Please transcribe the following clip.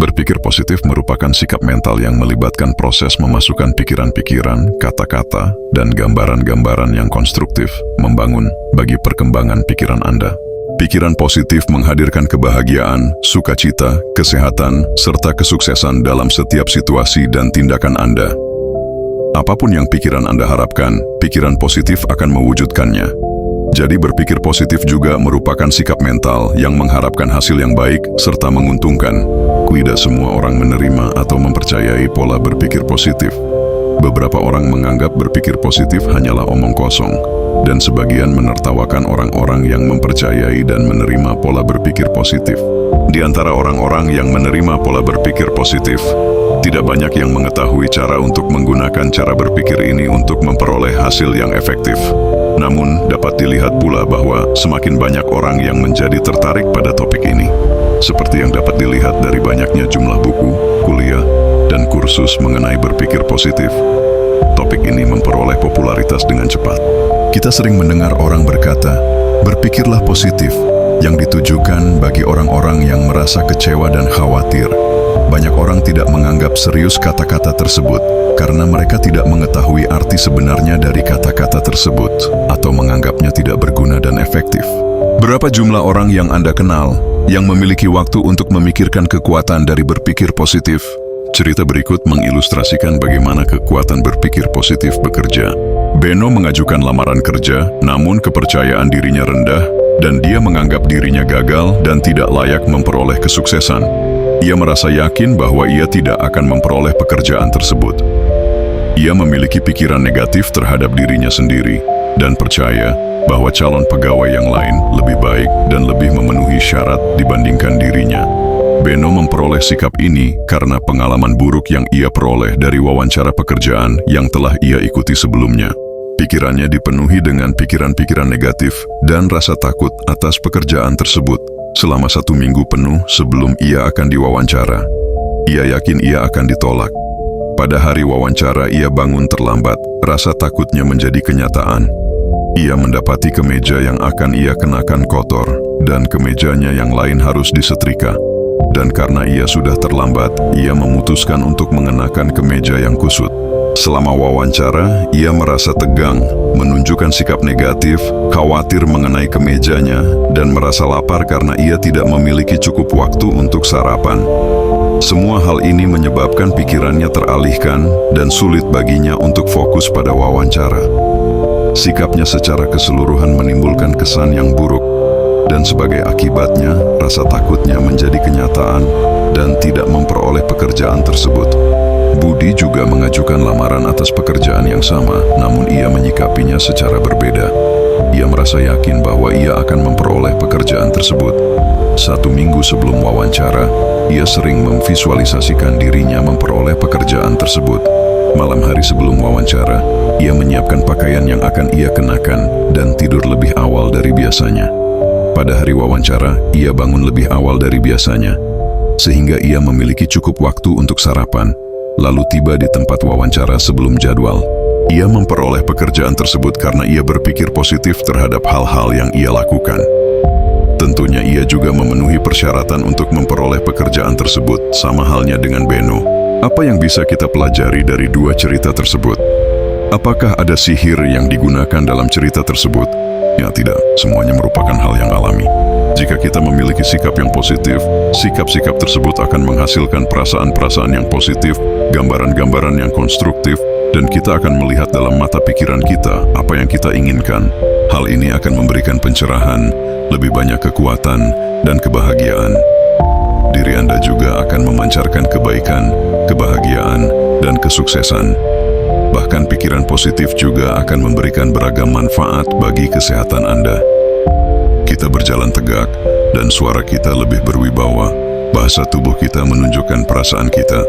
Berpikir positif merupakan sikap mental yang melibatkan proses memasukkan pikiran-pikiran, kata-kata, dan gambaran-gambaran yang konstruktif, membangun bagi perkembangan pikiran Anda. Pikiran positif menghadirkan kebahagiaan, sukacita, kesehatan, serta kesuksesan dalam setiap situasi dan tindakan Anda. Apapun yang pikiran Anda harapkan, pikiran positif akan mewujudkannya. Jadi berpikir positif juga merupakan sikap mental yang mengharapkan hasil yang baik serta menguntungkan. Tidak semua orang menerima atau mempercayai pola berpikir positif. Beberapa orang menganggap berpikir positif hanyalah omong kosong, dan sebagian menertawakan orang-orang yang mempercayai dan menerima pola berpikir positif. Di antara orang-orang yang menerima pola berpikir positif, tidak banyak yang mengetahui cara untuk menggunakan cara berpikir ini untuk memperoleh hasil yang efektif. Namun, dapat dilihat pula bahwa semakin banyak orang yang menjadi tertarik pada topik ini. Seperti yang dapat dilihat dari banyaknya jumlah buku, kuliah, dan kursus mengenai berpikir positif. Topik ini memperoleh popularitas dengan cepat. Kita sering mendengar orang berkata, "Berpikirlah positif," yang ditujukan bagi orang-orang yang merasa kecewa dan khawatir. Banyak orang tidak menganggap serius kata-kata tersebut karena mereka tidak mengetahui arti sebenarnya dari kata-kata tersebut atau menganggapnya tidak berguna dan efektif. Berapa jumlah orang yang Anda kenal yang memiliki waktu untuk memikirkan kekuatan dari berpikir positif? Cerita berikut mengilustrasikan bagaimana kekuatan berpikir positif bekerja. Beno mengajukan lamaran kerja, namun kepercayaan dirinya rendah dan dia menganggap dirinya gagal dan tidak layak memperoleh kesuksesan. Ia merasa yakin bahwa ia tidak akan memperoleh pekerjaan tersebut. Ia memiliki pikiran negatif terhadap dirinya sendiri dan percaya bahwa calon pegawai yang lain lebih baik dan lebih memenuhi syarat dibandingkan dirinya. Beno memperoleh sikap ini karena pengalaman buruk yang ia peroleh dari wawancara pekerjaan yang telah ia ikuti sebelumnya. Pikirannya dipenuhi dengan pikiran-pikiran negatif dan rasa takut atas pekerjaan tersebut selama 1 minggu penuh sebelum ia akan diwawancara. Ia yakin ia akan ditolak. Pada hari wawancara ia bangun terlambat, rasa takutnya menjadi kenyataan. Ia mendapati kemeja yang akan ia kenakan kotor dan kemejanya yang lain harus disetrika. Dan karena ia sudah terlambat, ia memutuskan untuk mengenakan kemeja yang kusut. Selama wawancara, ia merasa tegang, menunjukkan sikap negatif, khawatir mengenai kemejanya, dan merasa lapar karena ia tidak memiliki cukup waktu untuk sarapan. Semua hal ini menyebabkan pikirannya teralihkan dan sulit baginya untuk fokus pada wawancara. Sikapnya secara keseluruhan menimbulkan kesan yang buruk, dan sebagai akibatnya, rasa takutnya menjadi kenyataan dan tidak memperoleh pekerjaan tersebut. Budi juga mengajukan lamaran atas pekerjaan yang sama, namun ia menyikapinya secara berbeda. Ia merasa yakin bahwa ia akan memperoleh pekerjaan tersebut. 1 minggu sebelum wawancara, ia sering memvisualisasikan dirinya memperoleh pekerjaan tersebut. Malam hari sebelum wawancara, ia menyiapkan pakaian yang akan ia kenakan dan tidur lebih awal dari biasanya. Pada hari wawancara, ia bangun lebih awal dari biasanya, sehingga ia memiliki cukup waktu untuk sarapan, lalu tiba di tempat wawancara sebelum jadwal. Ia memperoleh pekerjaan tersebut karena ia berpikir positif terhadap hal-hal yang ia lakukan. Tentunya ia juga memenuhi persyaratan untuk memperoleh pekerjaan tersebut, sama halnya dengan Beno. Apa yang bisa kita pelajari dari dua cerita tersebut? Apakah ada sihir yang digunakan dalam cerita tersebut? Ya tidak, semuanya merupakan hal yang alami. Jika kita memiliki sikap yang positif, sikap-sikap tersebut akan menghasilkan perasaan-perasaan yang positif, gambaran-gambaran yang konstruktif, dan kita akan melihat dalam mata pikiran kita apa yang kita inginkan. Hal ini akan memberikan pencerahan, lebih banyak kekuatan, dan kebahagiaan. Diri Anda juga akan memancarkan kebaikan, kebahagiaan, dan kesuksesan. Bahkan pikiran positif juga akan memberikan beragam manfaat bagi kesehatan Anda. Kita berjalan tegak dan suara kita lebih berwibawa. Bahasa tubuh kita menunjukkan perasaan kita.